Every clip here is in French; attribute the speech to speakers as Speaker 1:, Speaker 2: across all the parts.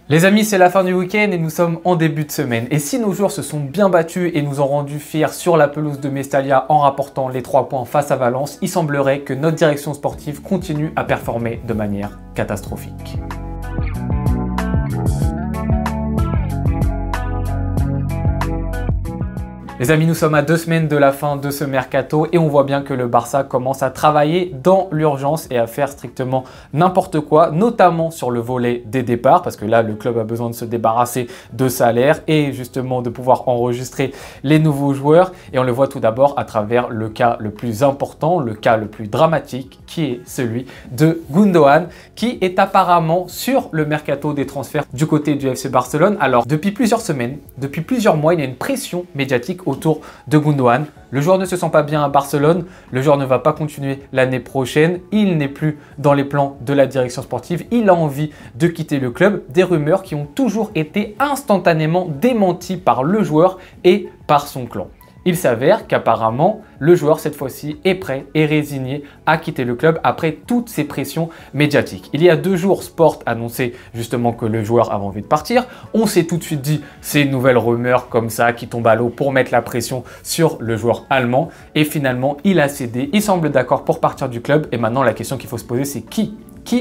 Speaker 1: Les amis, c'est la fin du week-end et nous sommes en début de semaine. Et si nos joueurs se sont bien battus et nous ont rendus fiers sur la pelouse de Mestalla en rapportant les 3 points face à Valence, il semblerait que notre direction sportive continue à performer de manière catastrophique. Les amis, nous sommes à 2 semaines de la fin de ce mercato et on voit bien que le Barça commence à travailler dans l'urgence et à faire strictement n'importe quoi, notamment sur le volet des départs, parce que là, le club a besoin de se débarrasser de salaire et justement de pouvoir enregistrer les nouveaux joueurs. Et on le voit tout d'abord à travers le cas le plus important, le cas le plus dramatique, qui est celui de Gundogan, qui est apparemment sur le mercato des transferts du côté du FC Barcelone. Alors, depuis plusieurs semaines, depuis plusieurs mois, il y a une pression médiatique autour de Gundogan. Le joueur ne se sent pas bien à Barcelone, le joueur ne va pas continuer l'année prochaine, il n'est plus dans les plans de la direction sportive, il a envie de quitter le club. Des rumeurs qui ont toujours été instantanément démenties par le joueur et par son clan. Il s'avère qu'apparemment, le joueur, cette fois-ci, est prêt et résigné à quitter le club après toutes ces pressions médiatiques. Il y a 2 jours, Sport annonçait justement que le joueur avait envie de partir. On s'est tout de suite dit, c'est une nouvelle rumeur comme ça qui tombe à l'eau pour mettre la pression sur le joueur allemand. Et finalement, il a cédé, il semble d'accord pour partir du club. Et maintenant, la question qu'il faut se poser, c'est qui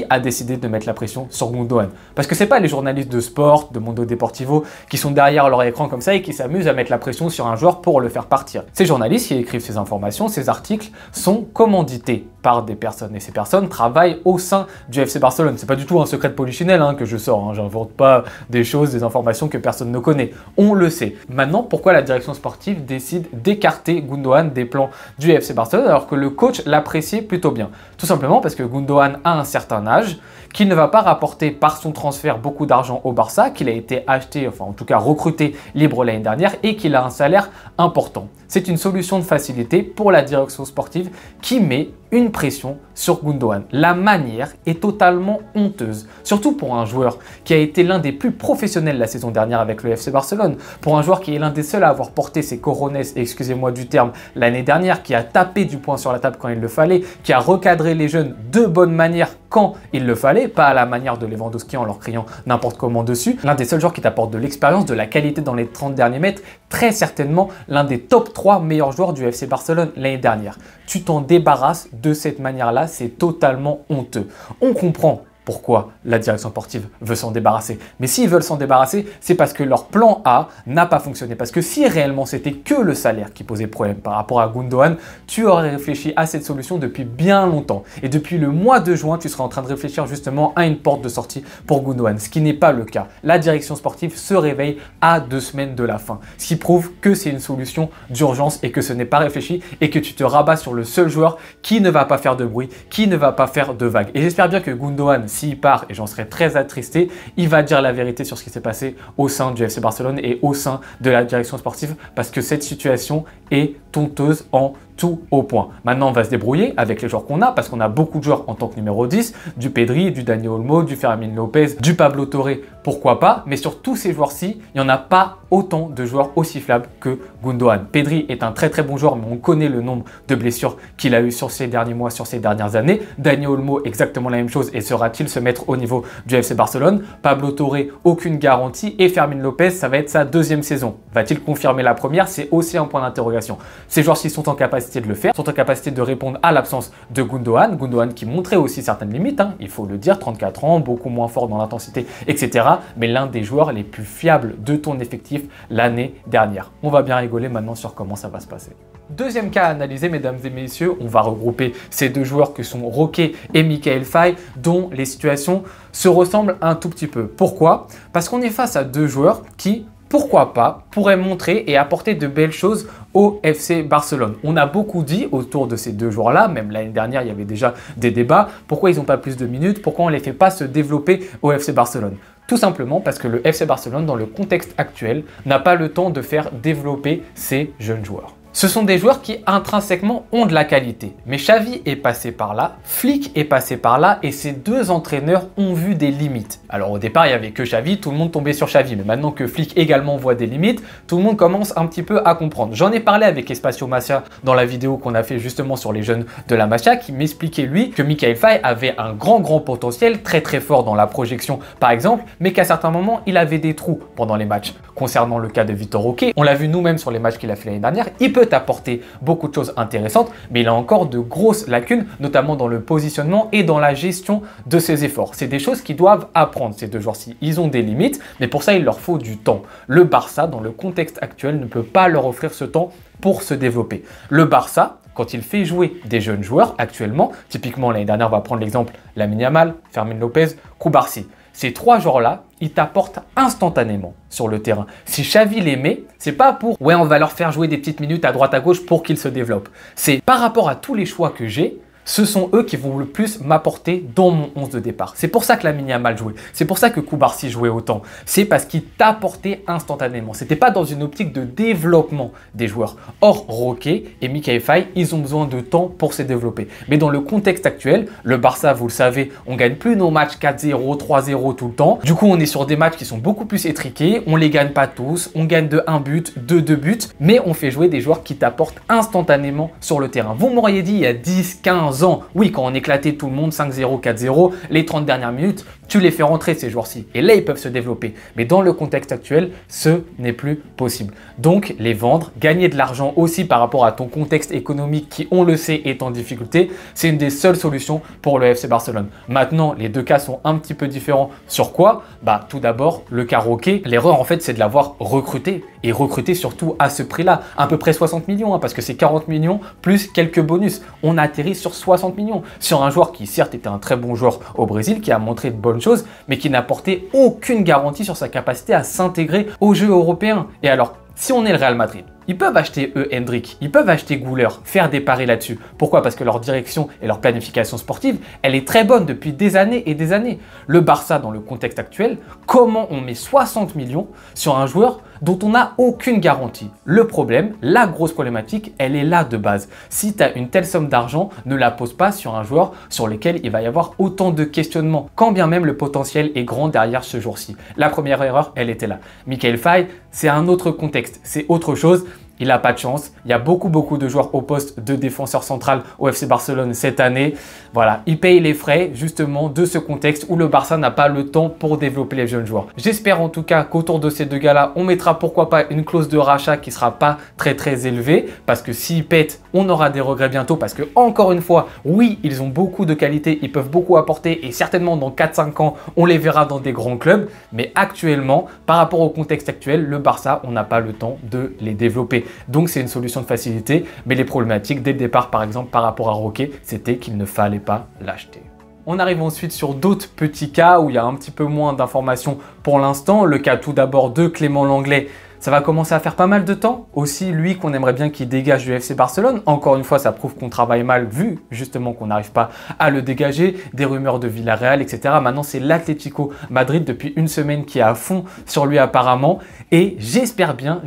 Speaker 1: a décidé de mettre la pression sur Gundogan? Parce que ce n'est pas les journalistes de Sport, de Mundo Deportivo, qui sont derrière leur écran comme ça et qui s'amusent à mettre la pression sur un joueur pour le faire partir. Ces journalistes qui écrivent ces informations, ces articles, sont commandités par des personnes. Et ces personnes travaillent au sein du FC Barcelone. C'est pas du tout un secret de polichinelle que je sors. J'invente pas des choses, des informations que personne ne connaît. On le sait. Maintenant, pourquoi la direction sportive décide d'écarter Gundogan des plans du FC Barcelone alors que le coach l'appréciait plutôt bien? Tout simplement parce que Gundogan a un certain âge, qu'il ne va pas rapporter par son transfert beaucoup d'argent au Barça, qu'il a été acheté, enfin en tout cas recruté libre l'année dernière et qu'il a un salaire important. C'est une solution de facilité pour la direction sportive qui met une pression sur Gundogan. La manière est totalement honteuse, surtout pour un joueur qui a été l'un des plus professionnels la saison dernière avec le FC Barcelone, pour un joueur qui est l'un des seuls à avoir porté ses cojones, excusez-moi du terme, l'année dernière, qui a tapé du poing sur la table quand il le fallait, qui a recadré les jeunes de bonne manière quand il le fallait, pas à la manière de Lewandowski en leur criant n'importe comment dessus. L'un des seuls joueurs qui t'apporte de l'expérience, de la qualité dans les 30 derniers mètres, très certainement l'un des top 3 meilleurs joueurs du FC Barcelone l'année dernière. Tu t'en débarrasses de cette manière-là, c'est totalement honteux. On comprend pourquoi la direction sportive veut s'en débarrasser. Mais s'ils veulent s'en débarrasser, c'est parce que leur plan A n'a pas fonctionné. Parce que si réellement c'était que le salaire qui posait problème par rapport à Gundogan, tu aurais réfléchi à cette solution depuis bien longtemps. Et depuis le mois de juin, tu serais en train de réfléchir justement à une porte de sortie pour Gundogan, ce qui n'est pas le cas. La direction sportive se réveille à 2 semaines de la fin, ce qui prouve que c'est une solution d'urgence et que ce n'est pas réfléchi et que tu te rabats sur le seul joueur qui ne va pas faire de bruit, qui ne va pas faire de vagues. Et j'espère bien que Gundogan, s'il part, et j'en serais très attristé, il va dire la vérité sur ce qui s'est passé au sein du FC Barcelone et au sein de la direction sportive parce que cette situation est honteuse en tout au point. Maintenant, on va se débrouiller avec les joueurs qu'on a parce qu'on a beaucoup de joueurs en tant que numéro 10, du Pedri, du Dani Olmo, du Fermin Lopez, du Pablo Torre, pourquoi pas, mais sur tous ces joueurs-ci, il n'y en a pas autant de joueurs aussi fiables que Gundogan. Pedri est un très très bon joueur, mais on connaît le nombre de blessures qu'il a eu sur ces derniers mois, sur ces dernières années. Dani Olmo, exactement la même chose, et saura-t-il se mettre au niveau du FC Barcelone? Pablo Torre, aucune garantie, et Fermin Lopez, ça va être sa 2e saison. Va-t-il confirmer la première? C'est aussi un point d'interrogation. Ces joueurs-ci sont en capacité de le faire, sont en capacité de répondre à l'absence de Gundogan. Gundogan qui montrait aussi certaines limites, il faut le dire, 34 ans, beaucoup moins fort dans l'intensité, etc. Mais l'un des joueurs les plus fiables de ton effectif l'année dernière. On va bien rigoler maintenant sur comment ça va se passer. Deuxième cas à analyser, mesdames et messieurs, on va regrouper ces 2 joueurs que sont Roque et Michael Faye, dont les situations se ressemblent un tout petit peu. Pourquoi? Parce qu'on est face à 2 joueurs qui, pourquoi pas, pourraient montrer et apporter de belles choses au FC Barcelone. On a beaucoup dit autour de ces 2 joueurs-là, même l'année dernière, il y avait déjà des débats, pourquoi ils n'ont pas plus de minutes, pourquoi on ne les fait pas se développer au FC Barcelone. Tout simplement parce que le FC Barcelone, dans le contexte actuel, n'a pas le temps de faire développer ces jeunes joueurs. Ce sont des joueurs qui intrinsèquement ont de la qualité. Mais Xavi est passé par là, Flick est passé par là et ces deux entraîneurs ont vu des limites. Alors au départ, il n'y avait que Xavi, tout le monde tombait sur Xavi. Mais maintenant que Flick également voit des limites, tout le monde commence un petit peu à comprendre. J'en ai parlé avec Espacio Macia dans la vidéo qu'on a fait justement sur les jeunes de la Masia qui m'expliquait lui que Michael Faye avait un grand potentiel, très fort dans la projection par exemple, mais qu'à certains moments, il avait des trous pendant les matchs. Concernant le cas de Vitor Roque, on l'a vu nous-mêmes sur les matchs qu'il a fait l'année dernière, il peut apporter beaucoup de choses intéressantes, mais il a encore de grosses lacunes, notamment dans le positionnement et dans la gestion de ses efforts. C'est des choses qu'ils doivent apprendre, ces deux joueurs-ci. Ils ont des limites, mais pour ça, il leur faut du temps. Le Barça, dans le contexte actuel, ne peut pas leur offrir ce temps pour se développer. Le Barça, quand il fait jouer des jeunes joueurs actuellement, typiquement l'année dernière, on va prendre l'exemple Lamine Yamal, Fermin Lopez, Koubarsi. Ces trois joueurs-là, ils t'apportent instantanément sur le terrain. Si Xavi les met, c'est pas pour « ouais, on va leur faire jouer des petites minutes à droite à gauche pour qu'ils se développent ». C'est par rapport à tous les choix que j'ai, ce sont eux qui vont le plus m'apporter dans mon 11 de départ. C'est pour ça que Lamine Yamal jouait. C'est pour ça que Koubarsi jouait autant. C'est parce qu'il t'apportait instantanément. C'était pas dans une optique de développement des joueurs. Or, Roque et Michael Faye, ils ont besoin de temps pour se développer. Mais dans le contexte actuel, le Barça, vous le savez, on gagne plus nos matchs 4-0, 3-0 tout le temps. Du coup, on est sur des matchs qui sont beaucoup plus étriqués. On les gagne pas tous. On gagne de 1 but, de 2 buts. Mais on fait jouer des joueurs qui t'apportent instantanément sur le terrain. Vous m'auriez dit il y a 10, 15 ans, oui, quand on éclatait tout le monde 5-0, 4-0, les 30 dernières minutes, tu les fais rentrer ces joueurs-ci. Et là, ils peuvent se développer. Mais dans le contexte actuel, ce n'est plus possible. Donc, les vendre, gagner de l'argent aussi par rapport à ton contexte économique qui, on le sait, est en difficulté, c'est une des seules solutions pour le FC Barcelone. Maintenant, les deux cas sont un petit peu différents. Sur quoi? Bah, tout d'abord, le cas Roque. L'erreur, en fait, c'est de l'avoir recruté. Et recruté surtout à ce prix-là. À peu près 60 millions, hein, parce que c'est 40 millions plus quelques bonus. On atterrit sur 60 millions. Sur un joueur qui, certes, était un très bon joueur au Brésil, qui a montré de bonnes choses, mais qui n'apportait aucune garantie sur sa capacité à s'intégrer au jeu européen. Et alors, si on est le Real Madrid, ils peuvent acheter Hendrick, ils peuvent acheter Güler, faire des paris là-dessus. Pourquoi? Parce que leur direction et leur planification sportive, elle est très bonne depuis des années et des années. Le Barça, dans le contexte actuel, comment on met 60 millions sur un joueur dont on n'a aucune garantie? Le problème, la grosse problématique, elle est là de base. Si tu as une telle somme d'argent, ne la pose pas sur un joueur sur lequel il va y avoir autant de questionnements, quand bien même le potentiel est grand derrière ce jour-ci. La première erreur, elle était là. Michael Faye, c'est un autre contexte, c'est autre chose. Il n'a pas de chance. Il y a beaucoup de joueurs au poste de défenseur central au FC Barcelone cette année. Voilà, il paye les frais justement de ce contexte où le Barça n'a pas le temps pour développer les jeunes joueurs. J'espère en tout cas qu'autour de ces deux gars-là, on mettra pourquoi pas une clause de rachat qui sera pas très élevée parce que s'ils pètent, on aura des regrets bientôt parce que encore une fois, oui, ils ont beaucoup de qualité, ils peuvent beaucoup apporter et certainement dans 4-5 ans, on les verra dans des grands clubs. Mais actuellement, par rapport au contexte actuel, le Barça, on n'a pas le temps de les développer. Donc c'est une solution de facilité, mais les problématiques dès le départ par exemple par rapport à Roque, c'était qu'il ne fallait pas l'acheter. On arrive ensuite sur d'autres petits cas où il y a un petit peu moins d'informations pour l'instant. Le cas tout d'abord de Clément Lenglet. Ça va commencer à faire pas mal de temps. Aussi, lui qu'on aimerait bien qu'il dégage du FC Barcelone. Encore une fois, ça prouve qu'on travaille mal vu justement qu'on n'arrive pas à le dégager. Des rumeurs de Villarreal, etc. Maintenant, c'est l'Atlético Madrid depuis une semaine qui est à fond sur lui apparemment. Et j'espère bien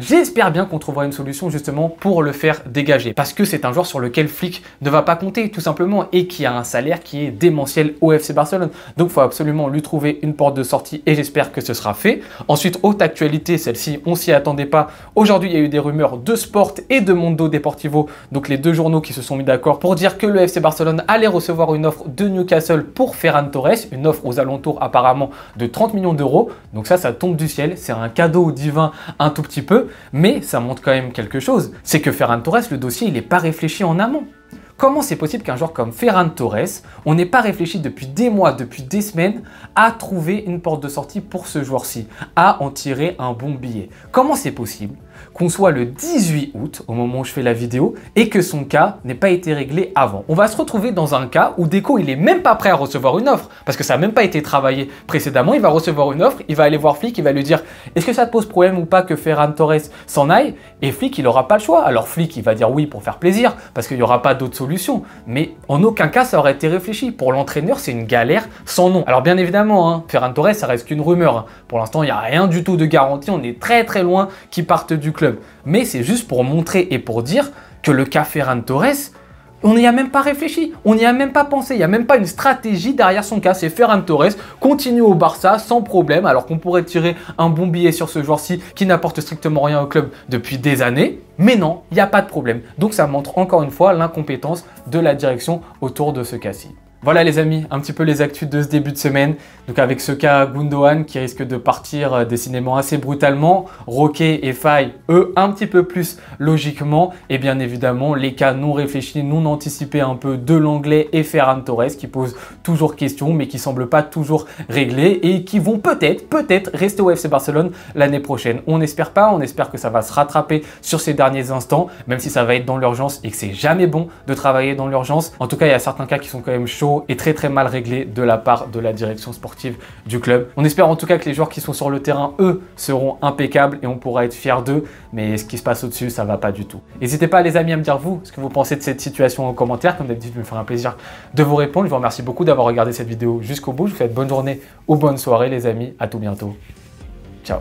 Speaker 1: qu'on trouvera une solution justement pour le faire dégager. Parce que c'est un joueur sur lequel Flick ne va pas compter tout simplement et qui a un salaire qui est démentiel au FC Barcelone. Donc, il faut absolument lui trouver une porte de sortie et j'espère que ce sera fait. Ensuite, haute actualité, celle-ci, on s'y attendait pas. Aujourd'hui, il y a eu des rumeurs de Sport et de Mundo Deportivo, donc les deux journaux qui se sont mis d'accord pour dire que le FC Barcelone allait recevoir une offre de Newcastle pour Ferran Torres, une offre aux alentours apparemment de 30 millions d'euros. Donc ça tombe du ciel, c'est un cadeau divin un tout petit peu, mais ça montre quand même quelque chose. C'est que Ferran Torres, le dossier, il n'est pas réfléchi en amont. Comment c'est possible qu'un joueur comme Ferran Torres, on n'ait pas réfléchi depuis des mois, depuis des semaines, à trouver une porte de sortie pour ce joueur-ci, à en tirer un bon billet? Comment c'est possible qu'on soit le 18 août, au moment où je fais la vidéo, et que son cas n'ait pas été réglé avant? On va se retrouver dans un cas où Deco, il n'est même pas prêt à recevoir une offre, parce que ça n'a même pas été travaillé précédemment. Il va recevoir une offre, il va aller voir Flick, il va lui dire « Est-ce que ça te pose problème ou pas que Ferran Torres s'en aille ?» Et Flick, il n'aura pas le choix. Alors Flick, il va dire oui pour faire plaisir, parce qu'il n'y aura pas d'autre solution. Mais en aucun cas, ça aurait été réfléchi. Pour l'entraîneur, c'est une galère sans nom. Alors bien évidemment, Ferran Torres, ça reste qu'une rumeur. Pour l'instant, il n'y a rien du tout de garantie. On est très loin qu'il parte du du club. Mais c'est juste pour montrer et pour dire que le cas Ferran Torres, on n'y a même pas réfléchi, on n'y a même pas pensé, il n'y a même pas une stratégie derrière son cas. C'est Ferran Torres, continue au Barça sans problème, alors qu'on pourrait tirer un bon billet sur ce joueur-ci qui n'apporte strictement rien au club depuis des années. Mais non, il n'y a pas de problème. Donc ça montre encore une fois l'incompétence de la direction autour de ce cas-ci. Voilà les amis, un petit peu les actus de ce début de semaine. Donc avec ce cas Gundogan qui risque de partir décidément assez brutalement, Roquet et Faye, eux, un petit peu plus logiquement. Et bien évidemment, les cas non réfléchis, non anticipés un peu de l'anglais et Ferran Torres qui posent toujours question, mais qui ne semblent pas toujours réglés et qui vont peut-être rester au FC Barcelone l'année prochaine. On n'espère pas, on espère que ça va se rattraper sur ces derniers instants, même si ça va être dans l'urgence et que c'est jamais bon de travailler dans l'urgence. En tout cas, il y a certains cas qui sont quand même chauds et très mal réglé de la part de la direction sportive du club. On espère en tout cas que les joueurs qui sont sur le terrain, eux, seront impeccables et on pourra être fiers d'eux, mais ce qui se passe au-dessus, ça va pas du tout. N'hésitez pas les amis à me dire vous ce que vous pensez de cette situation en commentaire. Comme d'habitude, je me ferai un plaisir de vous répondre. Je vous remercie beaucoup d'avoir regardé cette vidéo jusqu'au bout. Je vous souhaite bonne journée ou bonne soirée les amis. À tout bientôt. Ciao.